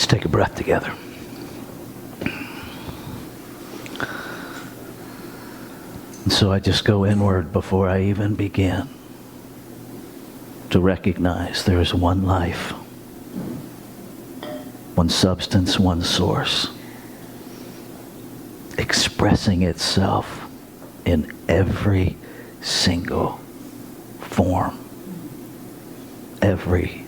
Let's take a breath together. And so I just go inward before I even begin to recognize there is one life, one substance, one source, expressing itself in every single form, every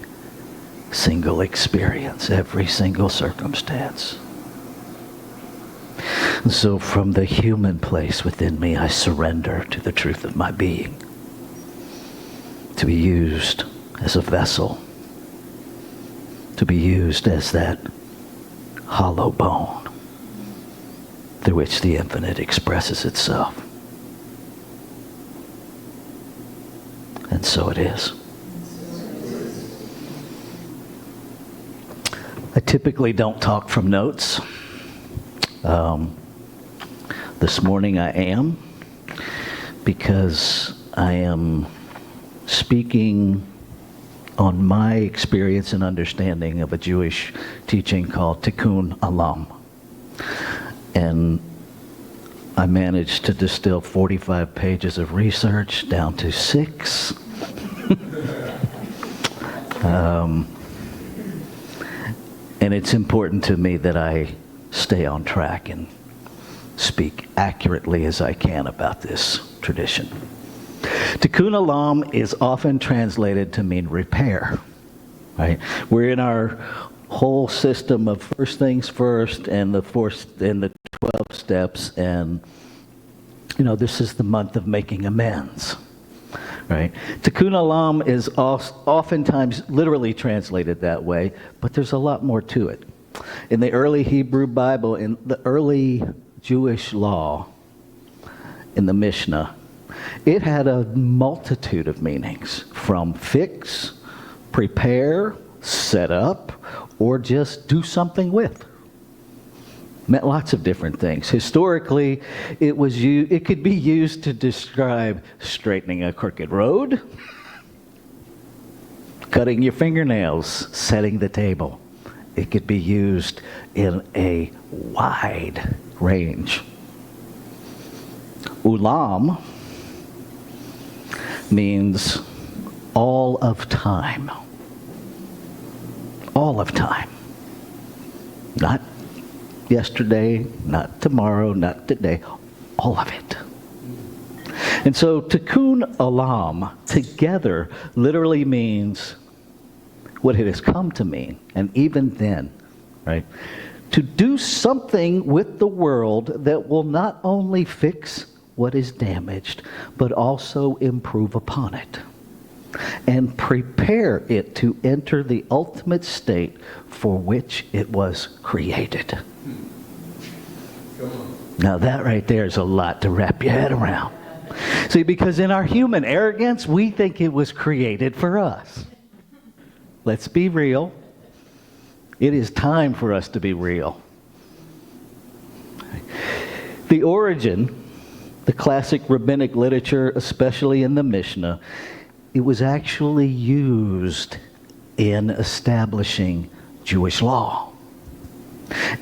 single experience, every single circumstance. And so from the human place within me, I surrender to the truth of my being, to be used as a vessel, to be used as that hollow bone through which the infinite expresses itself. And so it is. I typically don't talk from notes. This morning I am, because I am speaking on my experience and understanding of a Jewish teaching called Tikkun Olam. And I managed to distill 45 pages of research down to 6. And it's important to me that I stay on track and speak accurately as I can about this tradition. Tikkun Olam is often translated to mean repair, right? We're in our whole system of first things first and the 12 steps, and this is the month of making amends, right? Tikkun Olam is oftentimes literally translated that way, but there's a lot more to it. In the early Hebrew Bible, in the early Jewish law, in the Mishnah, it had a multitude of meanings, from fix, prepare, set up, or just do something with. Meant lots of different things. Historically, it could be used to describe straightening a crooked road, cutting your fingernails, setting the table. It could be used in a wide range. Ulam means all of time. All of time. Not yesterday, not tomorrow, not today. All of it. And so Tikkun Olam together literally means what it has come to mean. And even then, right? To do something with the world that will not only fix what is damaged, but also improve upon it. And prepare it to enter the ultimate state for which it was created. Now that right there is a lot to wrap your head around. See, because in our human arrogance, we think it was created for us. Let's be real. It is time for us to be real. The origin, the classic rabbinic literature, especially in the Mishnah, it was actually used in establishing Jewish law.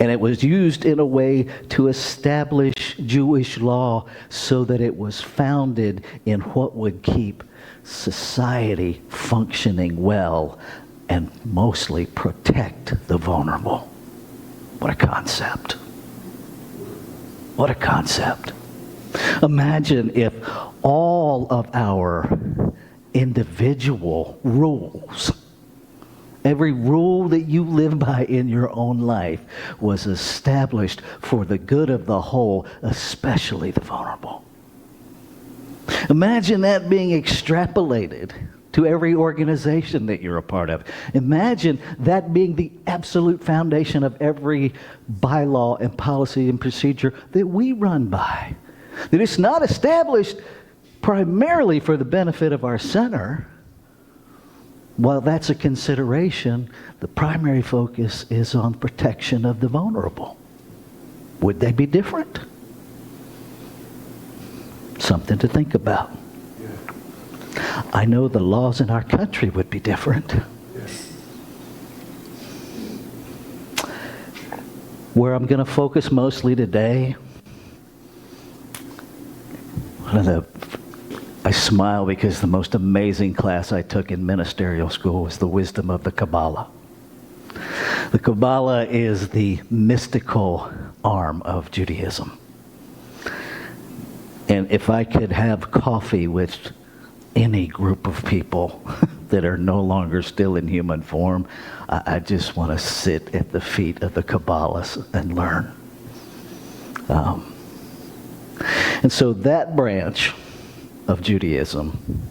And it was used in a way to establish Jewish law so that it was founded in what would keep society functioning well and mostly protect the vulnerable. What a concept. What a concept. Imagine if all of our individual rules, every rule that you live by in your own life, was established for the good of the whole, especially the vulnerable. Imagine that being extrapolated to every organization that you're a part of. Imagine that being the absolute foundation of every bylaw and policy and procedure that we run by. That it's not established primarily for the benefit of our center. While that's a consideration, the primary focus is on protection of the vulnerable. Would they be different? Something to think about. I know the laws in our country would be different. Where I'm going to focus mostly today, I smile because the most amazing class I took in ministerial school was the wisdom of the Kabbalah. The Kabbalah is the mystical arm of Judaism. And if I could have coffee with any group of people that are no longer still in human form, I just want to sit at the feet of the Kabbalists and learn. And so that branch of Judaism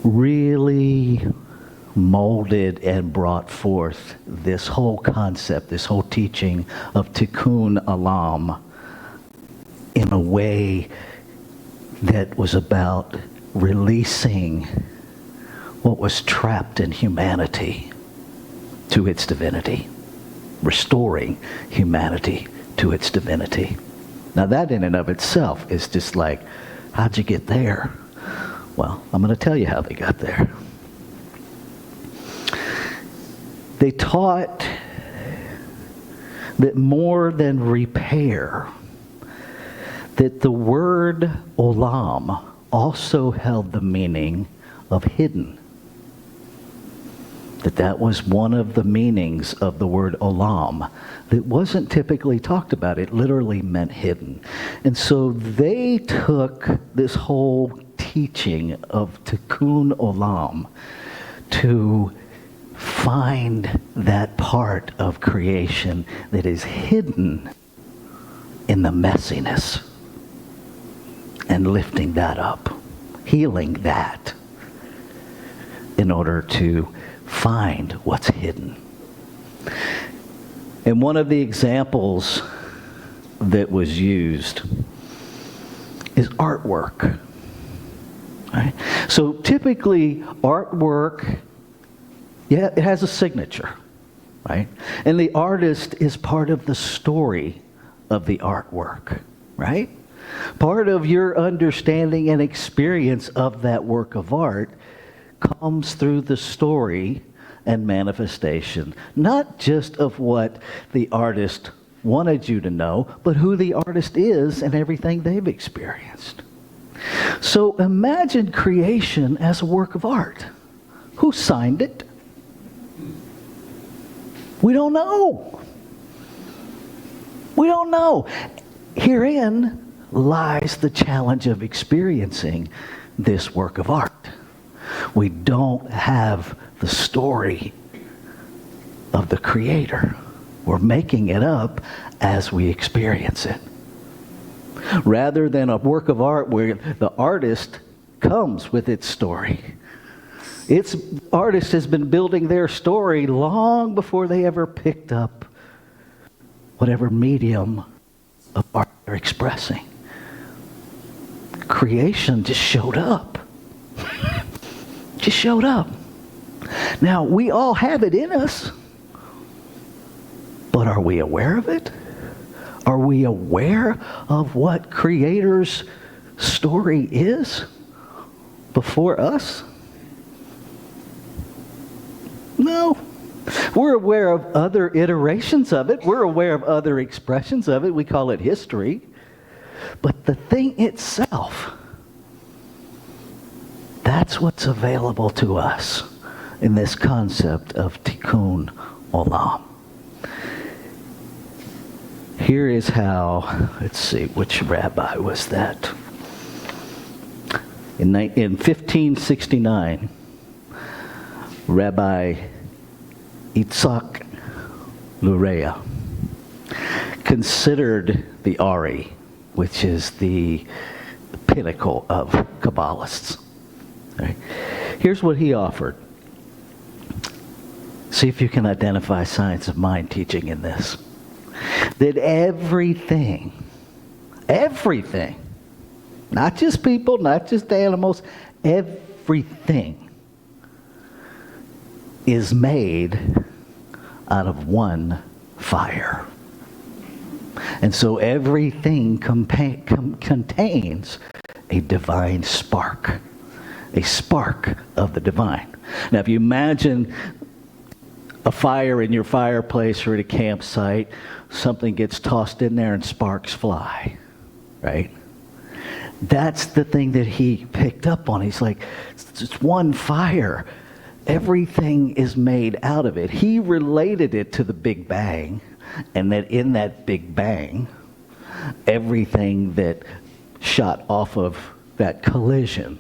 really molded and brought forth this whole concept, this whole teaching of tikkun olam in a way that was about releasing what was trapped in humanity to its divinity, restoring humanity to its divinity. Now that in and of itself is just like, how'd you get there? Well, I'm going to tell you how they got there. They taught that more than repair, that the word olam also held the meaning of hidden. That was one of the meanings of the word olam that wasn't typically talked about. It literally meant hidden. And so they took this whole teaching of tikkun olam to find that part of creation that is hidden in the messiness and lifting that up, healing that in order to find what's hidden. And one of the examples that was used is artwork. Right? So typically artwork, it has a signature, right? And the artist is part of the story of the artwork, right? Part of your understanding and experience of that work of art comes through the story and manifestation, not just of what the artist wanted you to know, but who the artist is and everything they've experienced. So imagine creation as a work of art. Who signed it? We don't know. We don't know. Herein lies the challenge of experiencing this work of art. We don't have the story of the Creator. We're making it up as we experience it. Rather than a work of art where the artist comes with its story. Its artist has been building their story long before they ever picked up whatever medium of art they're expressing. Creation just showed up. Just showed up. Now, we all have it in us, but are we aware of it? Are we aware of what Creator's story is before us? No. We're aware of other iterations of it. We're aware of other expressions of it. We call it history. But the thing itself, that's what's available to us in this concept of tikkun olam. Here is how, let's see, which rabbi was that? In 1569, Rabbi Yitzhak Luria considered the Ari, which is the pinnacle of Kabbalists. Right? Here's what he offered. See if you can identify science of mind teaching in this. That everything, not just people, not just animals, everything is made out of one fire. And so everything contains a divine spark, a spark of the divine. Now, if you imagine a fire in your fireplace or at a campsite, something gets tossed in there and sparks fly, right? That's the thing that he picked up on. He's like, it's one fire. Everything is made out of it. He related it to the Big Bang, and that in that Big Bang, everything that shot off of that collision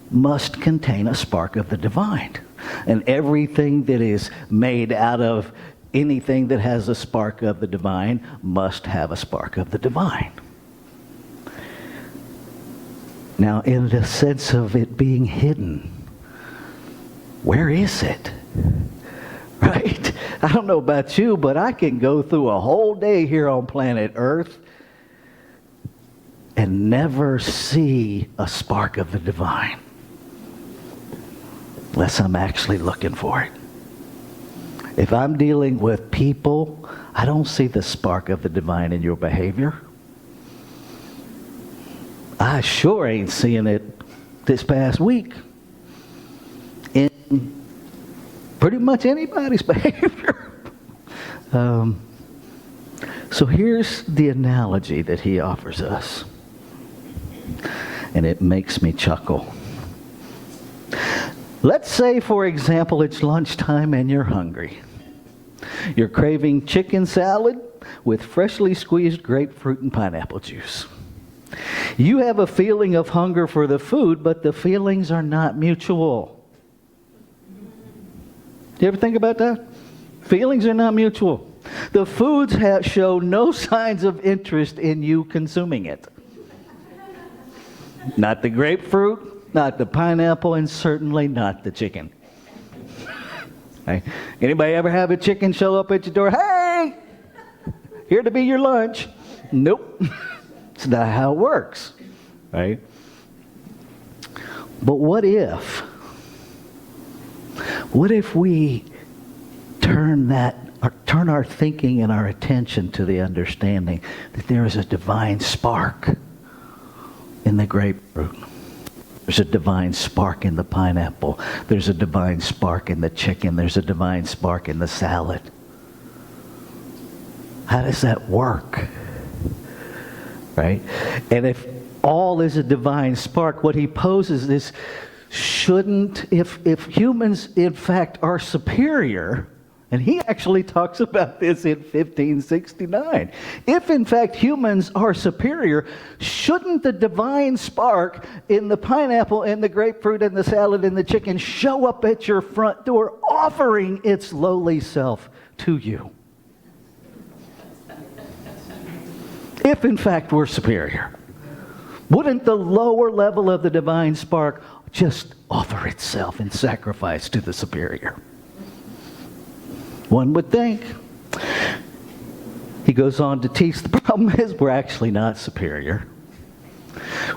must contain a spark of the divine. And everything that is made out of anything that has a spark of the divine must have a spark of the divine. Now, in the sense of it being hidden, where is it? Right? I don't know about you, but I can go through a whole day here on planet Earth and never see a spark of the divine, unless I'm actually looking for it. If I'm dealing with people, I don't see the spark of the divine in your behavior. I sure ain't seeing it this past week in pretty much anybody's behavior. So here's the analogy that he offers us, and it makes me chuckle. Let's say, for example, it's lunchtime and you're hungry. You're craving chicken salad with freshly squeezed grapefruit and pineapple juice. You have a feeling of hunger for the food, but the feelings are not mutual. Do you ever think about that? Feelings are not mutual. The foods show no signs of interest in you consuming it. Not the grapefruit, not the pineapple, and certainly not the chicken. Hey, anybody ever have a chicken show up at your door? Hey, here to be your lunch. Nope. It's not how it works, right? But what if we turn our thinking and our attention to the understanding that there is a divine spark in the grapefruit. There's a divine spark in the pineapple. There's a divine spark in the chicken. There's a divine spark in the salad. How does that work? Right? And if all is a divine spark, what he poses is, if humans in fact are superior, and he actually talks about this in 1569. If in fact humans are superior, shouldn't the divine spark in the pineapple and the grapefruit and the salad and the chicken show up at your front door offering its lowly self to you? If in fact we're superior, wouldn't the lower level of the divine spark just offer itself in sacrifice to the superior? One would think. He goes on to teach the problem is we're actually not superior.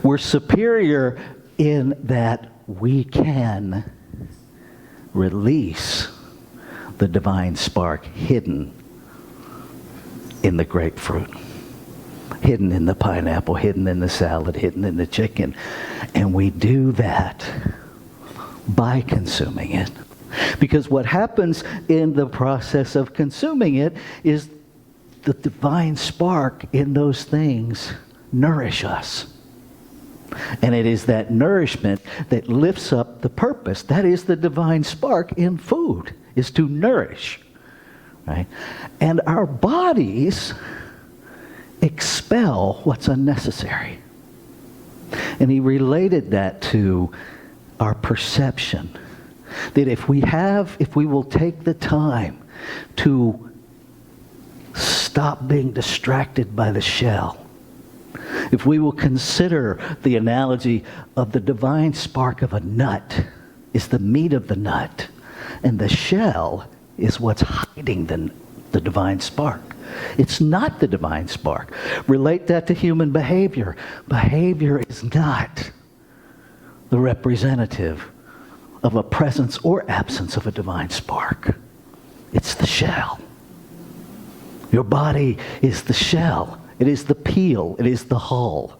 We're superior in that we can release the divine spark hidden in the grapefruit, hidden in the pineapple, hidden in the salad, hidden in the chicken. And we do that by consuming it. Because what happens in the process of consuming it is the divine spark in those things nourish us. And it is that nourishment that lifts up the purpose. That is the divine spark in food, is to nourish. Right? And our bodies expel what's unnecessary. And he related that to our perception. That if we will take the time to stop being distracted by the shell, if we will consider the analogy of the divine spark of a nut is the meat of the nut, and the shell is what's hiding the divine spark. It's not the divine spark. Relate that to human behavior. Behavior is not the representative of a presence or absence of a divine spark. It's the shell. Your body is the shell. It is the peel. It is the hull.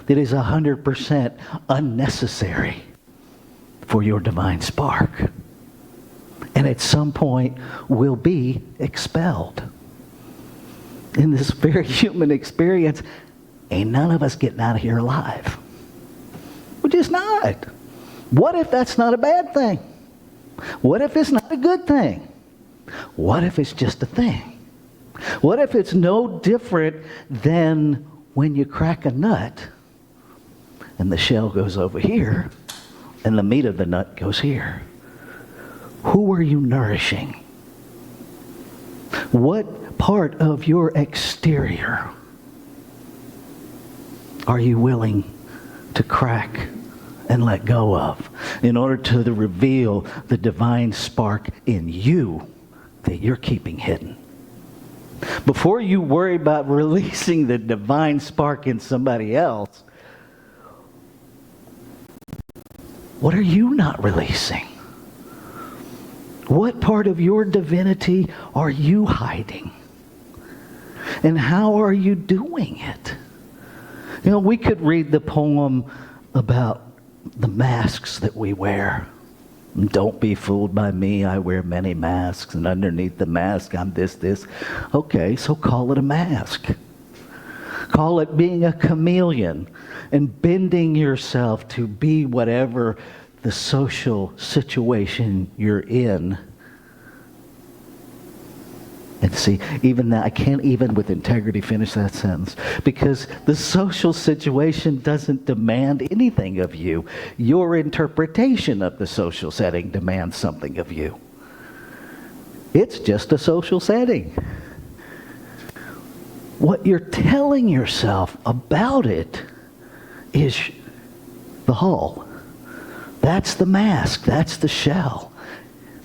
It is 100% unnecessary for your divine spark. And and at some point will be expelled. In this very human experience, ain't none of us getting out of here alive. We're just not. What if that's not a bad thing? What if it's not a good thing? What if it's just a thing? What if it's no different than when you crack a nut and the shell goes over here and the meat of the nut goes here? Who are you nourishing? What part of your exterior are you willing to crack and let go of in order to reveal the divine spark in you that you're keeping hidden? Before you worry about releasing the divine spark in somebody else, what are you not releasing? What part of your divinity are you hiding? And how are you doing it? You know, we could read the poem about the masks that we wear. Don't be fooled by me, I wear many masks, and underneath the mask I'm this. Okay, so call it a mask. Call it being a chameleon and bending yourself to be whatever the social situation you're in. And see, even that, I can't even with integrity finish that sentence, because the social situation doesn't demand anything of you. Your interpretation of the social setting demands something of you. It's just a social setting. What you're telling yourself about it is the hull. That's the mask. That's the shell.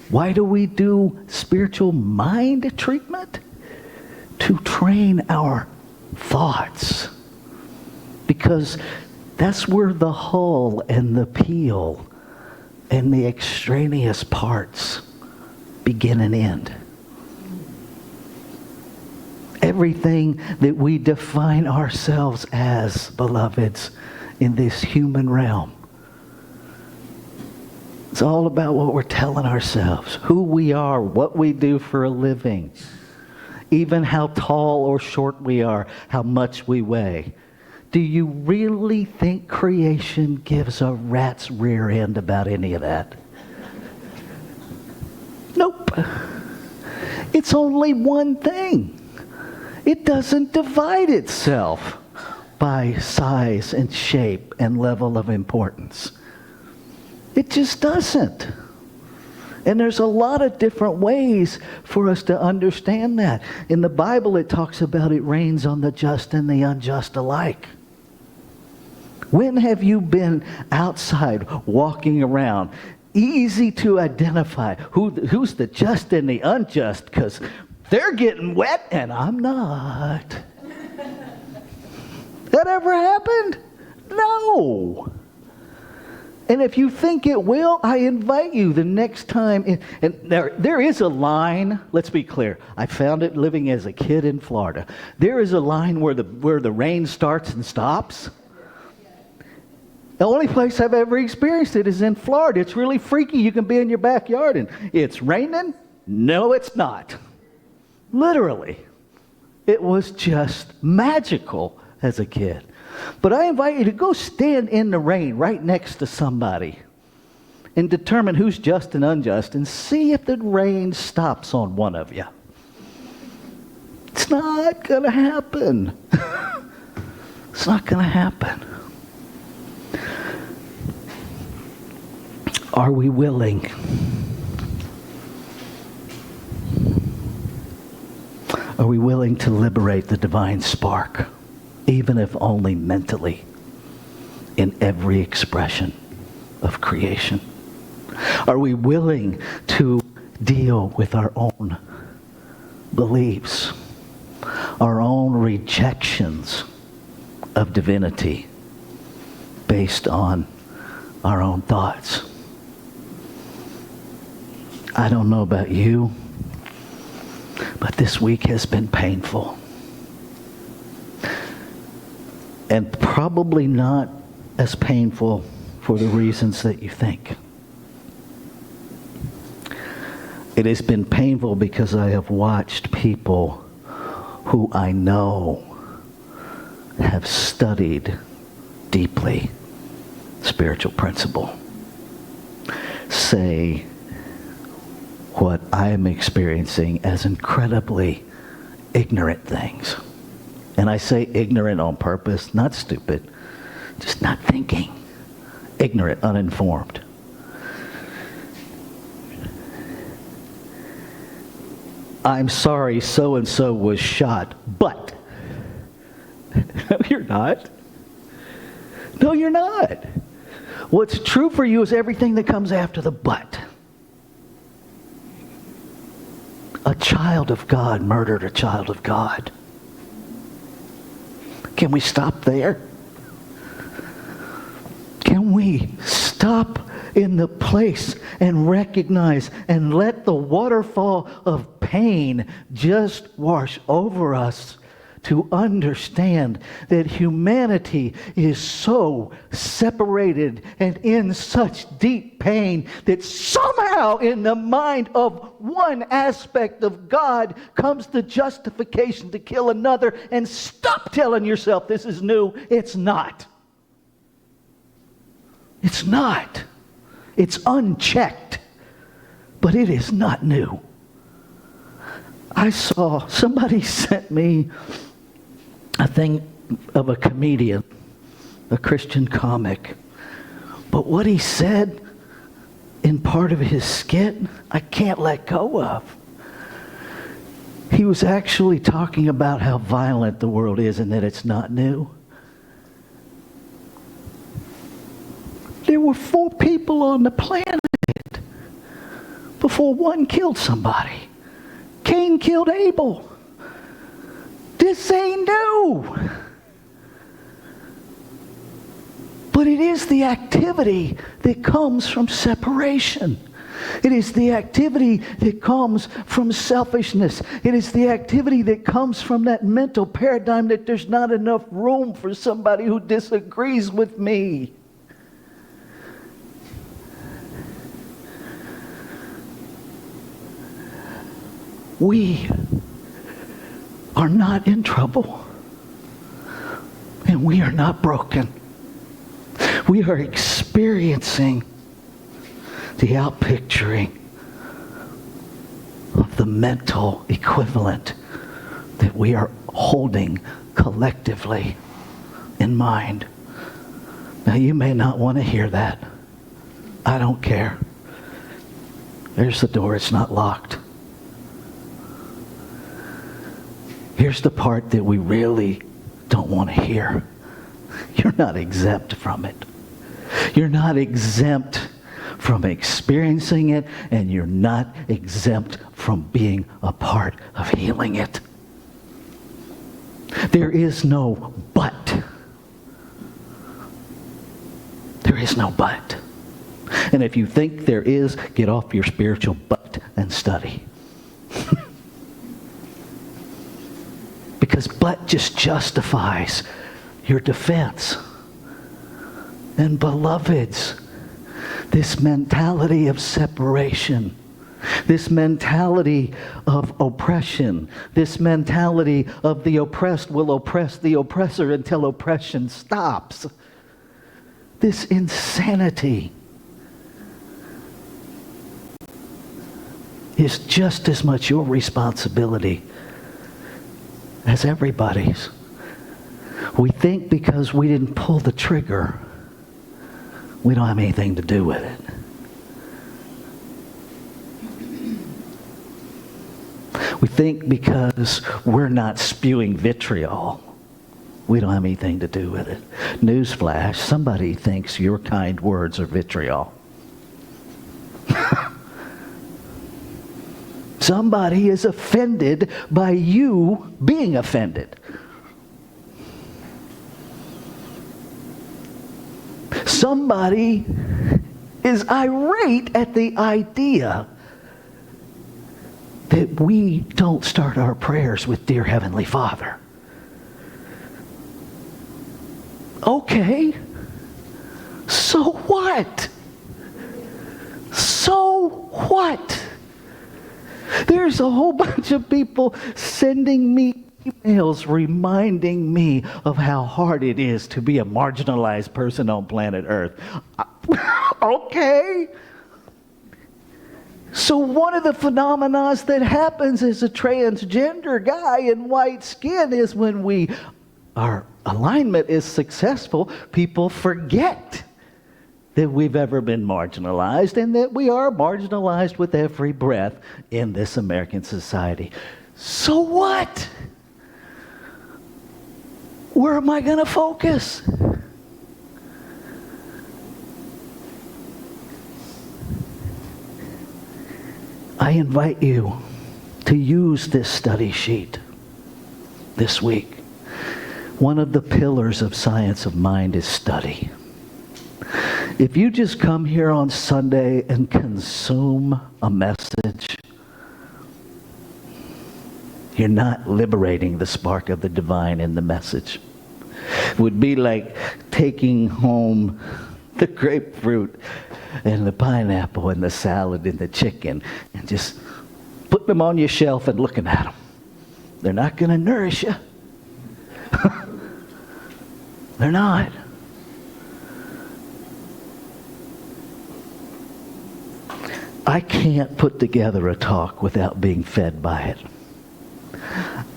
Why do we do spiritual mind treatment? To train our thoughts. Because that's where the hull and the peel and the extraneous parts begin and end. Everything that we define ourselves as, beloveds, in this human realm, it's all about what we're telling ourselves, who we are, what we do for a living, even how tall or short we are, how much we weigh. Do you really think creation gives a rat's rear end about any of that? Nope. It's only one thing. It doesn't divide itself by size and shape and level of importance. It just doesn't. And there's a lot of different ways for us to understand that. In the Bible, it talks about it rains on the just and the unjust alike. When have you been outside walking around? Easy to identify who's the just and the unjust, because they're getting wet and I'm not. That ever happened? No. And if you think it will, I invite you the next time. And there is a line, let's be clear. I found it living as a kid in Florida. There is a line where the rain starts and stops. The only place I've ever experienced it is in Florida. It's really freaky. You can be in your backyard and it's raining. No, it's not. Literally. It was just magical as a kid. But I invite you to go stand in the rain right next to somebody and determine who's just and unjust and see if the rain stops on one of you. It's not going to happen. It's not going to happen. Are we willing? Are we willing to liberate the divine spark, even if only mentally, in every expression of creation? Are we willing to deal with our own beliefs, our own rejections of divinity based on our own thoughts? I don't know about you, but this week has been painful. And probably not as painful for the reasons that you think. It has been painful because I have watched people who I know have studied deeply spiritual principle say what I am experiencing as incredibly ignorant things. And I say ignorant on purpose, not stupid, just not thinking. Ignorant, uninformed. I'm sorry so-and-so was shot, but. No, you're not. No, you're not. What's true for you is everything that comes after the but. A child of God murdered a child of God. Can we stop there? Can we stop in the place and recognize and let the waterfall of pain just wash over us to understand that humanity is so separated and in such deep pain that somehow in the mind of one aspect of God comes the justification to kill another. And stop telling yourself this is new. It's not. It's not. It's unchecked, but it is not new. I saw somebody sent me a thing of a comedian, a Christian comic. But what he said in part of his skit, I can't let go of. He was actually talking about how violent the world is and that it's not new. There were 4 people on the planet before one killed somebody. Cain killed Abel. This ain't new. But it is the activity that comes from separation. It is the activity that comes from selfishness. It is the activity that comes from that mental paradigm that there's not enough room for somebody who disagrees with me. We are not in trouble, and we are not broken. We are experiencing the outpicturing of the mental equivalent that we are holding collectively in mind. Now, you may not want to hear that. I don't care. There's the door. It's not locked. Here's the part that we really don't want to hear. You're not exempt from it. You're not exempt from experiencing it, and you're not exempt from being a part of healing it. There is no but. There is no but. And if you think there is, get off your spiritual butt and study. Because but just justifies your defense. And beloveds, this mentality of separation, this mentality of oppression, this mentality of the oppressed will oppress the oppressor until oppression stops. This insanity is just as much your responsibility as everybody's. We think because we didn't pull the trigger, we don't have anything to do with it. We think because we're not spewing vitriol, we don't have anything to do with it. Newsflash, somebody thinks your kind words are vitriol. Somebody is offended by you being offended. Somebody is irate at the idea that we don't start our prayers with "Dear Heavenly Father." Okay, so what? So what? There's a whole bunch of people sending me emails reminding me of how hard it is to be a marginalized person on planet Earth. Okay. So one of the phenomena that happens as a transgender guy in white skin is when our alignment is successful, people forget that we've ever been marginalized and that we are marginalized with every breath in this American society. So what? Where am I going to focus? I invite you to use this study sheet this week. One of the pillars of science of mind is study. If you just come here on Sunday and consume a message, you're not liberating the spark of the divine in the message. It would be like taking home the grapefruit and the pineapple and the salad and the chicken and just putting them on your shelf and looking at them. They're not going to nourish you. They're not. I can't put together a talk without being fed by it.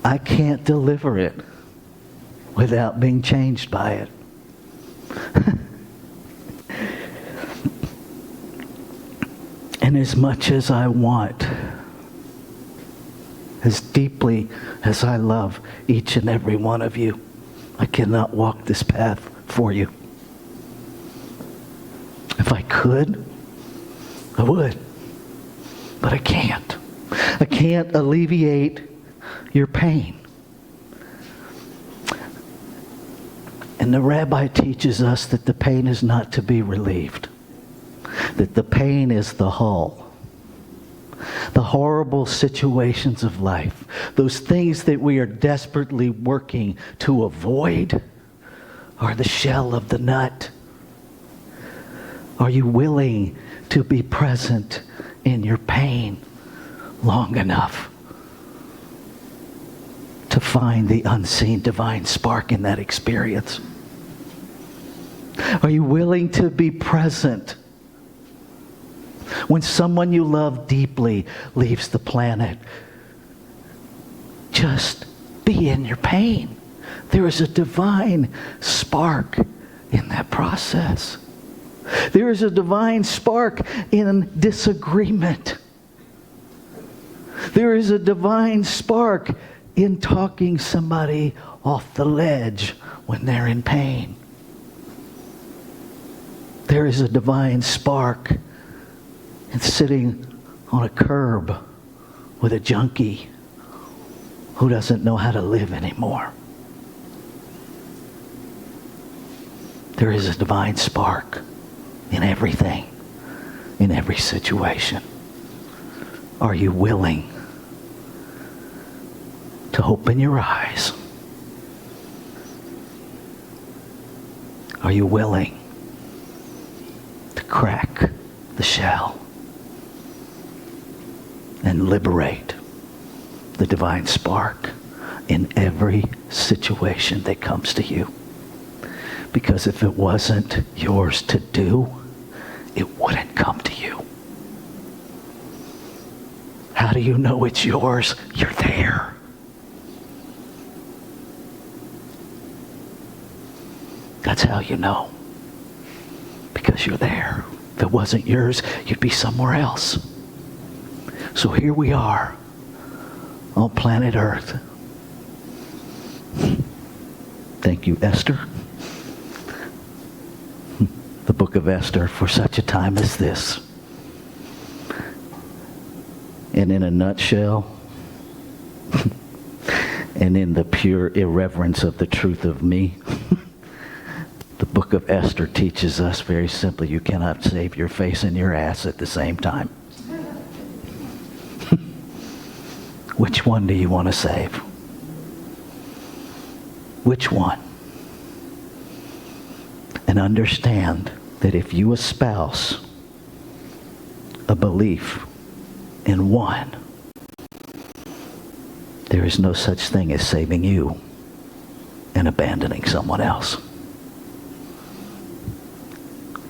I can't deliver it without being changed by it. And as much as I want, as deeply as I love each and every one of you, I cannot walk this path for you. If I could, I would. But I can't. I can't alleviate your pain. And the rabbi teaches us that the pain is not to be relieved. That the pain is the hull. The horrible situations of life. Those things that we are desperately working to avoid are the shell of the nut. Are you willing to be present in your pain long enough to find the unseen divine spark in that experience? Are you willing to be present when someone you love deeply leaves the planet? Just be in your pain. There is a divine spark in that process. There is a divine spark in disagreement. There is a divine spark in talking somebody off the ledge when they're in pain. There is a divine spark in sitting on a curb with a junkie who doesn't know how to live anymore. There is a divine spark in everything, in every situation. Are you willing to open your eyes? Are you willing to crack the shell and liberate the divine spark in every situation that comes to you? Because if it wasn't yours to do, it wouldn't come to you. How do you know it's yours? You're there. That's how you know. Because you're there. If it wasn't yours, you'd be somewhere else. So here we are on planet Earth. Thank you, Esther. The book of Esther, for such a time as this. And in a nutshell, and in the pure irreverence of the truth of me, the book of Esther teaches us very simply, you cannot save your face and your ass at the same time. Which one do you want to save? Which one? And understand that if you espouse a belief in one, there is no such thing as saving you and abandoning someone else.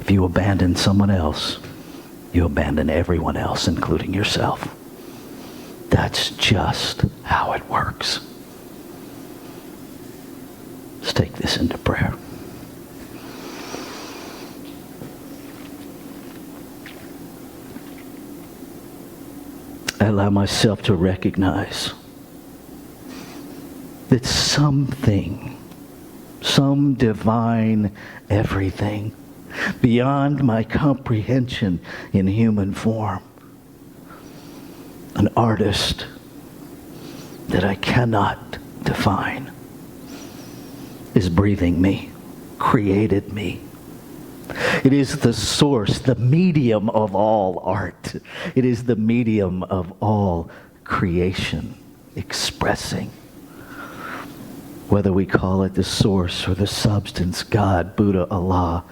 If you abandon someone else, you abandon everyone else, including yourself. That's just how it works. Let's take this into prayer. I allow myself to recognize that something, some divine everything, beyond my comprehension in human form, an artist that I cannot define, is breathing me, created me. It is the source, the medium of all art. It is the medium of all creation, expressing. Whether we call it the source or the substance, God, Buddha, Allah,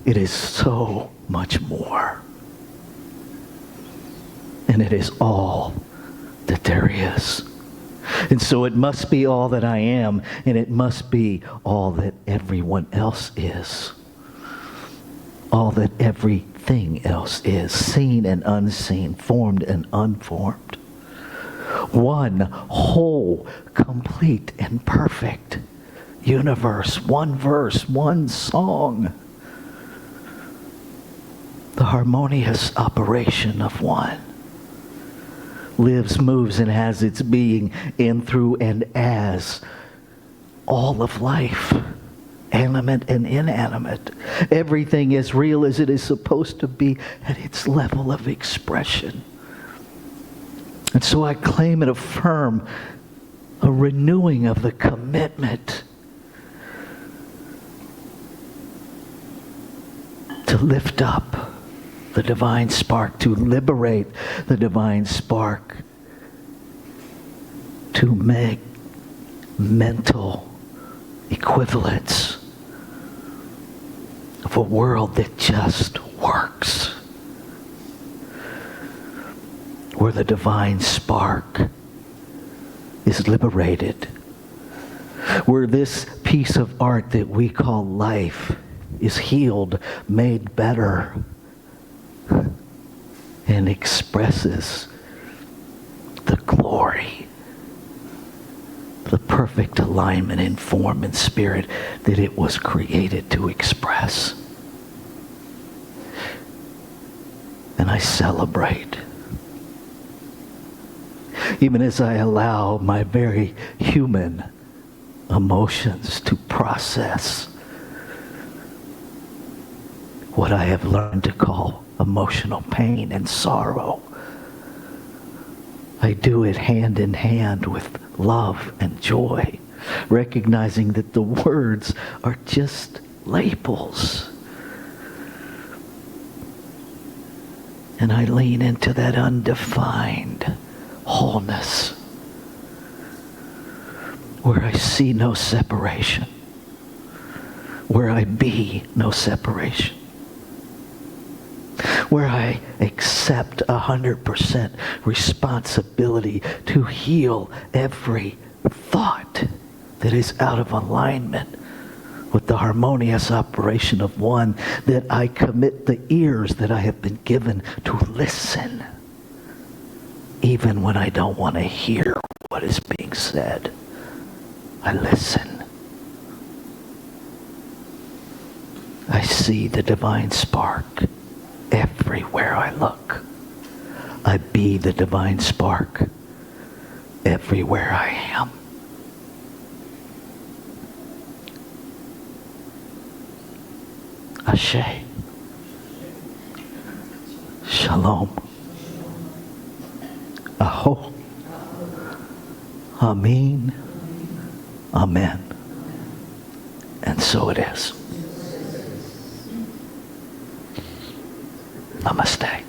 it is so much more. And it is all that there is. And so it must be all that I am, and it must be all that everyone else is. All that everything else is, seen and unseen, formed and unformed. One whole, complete, and perfect universe, one verse, one song. The harmonious operation of one. Lives, moves, and has its being in, through, and as all of life, animate and inanimate. Everything as real as it is supposed to be at its level of expression. And so I claim and affirm a renewing of the commitment to lift up the divine spark, to liberate the divine spark, to make mental equivalents of a world that just works, where the divine spark is liberated, where this piece of art that we call life is healed, made better, and expresses the glory, the perfect alignment in form and spirit that it was created to express. And I celebrate, even as I allow my very human emotions to process what I have learned to call emotional pain and sorrow. I do it hand in hand with love and joy, recognizing that the words are just labels. And I lean into that undefined wholeness, where I see no separation, where I be no separation, where I accept 100% responsibility to heal every thought that is out of alignment with the harmonious operation of one, that I commit the ears that I have been given to listen, even when I don't want to hear what is being said. I listen. I see the divine spark everywhere I look. I be the divine spark everywhere I am. Ashe. Shalom. Aho. Amen. Amen. And so it is. Namaste.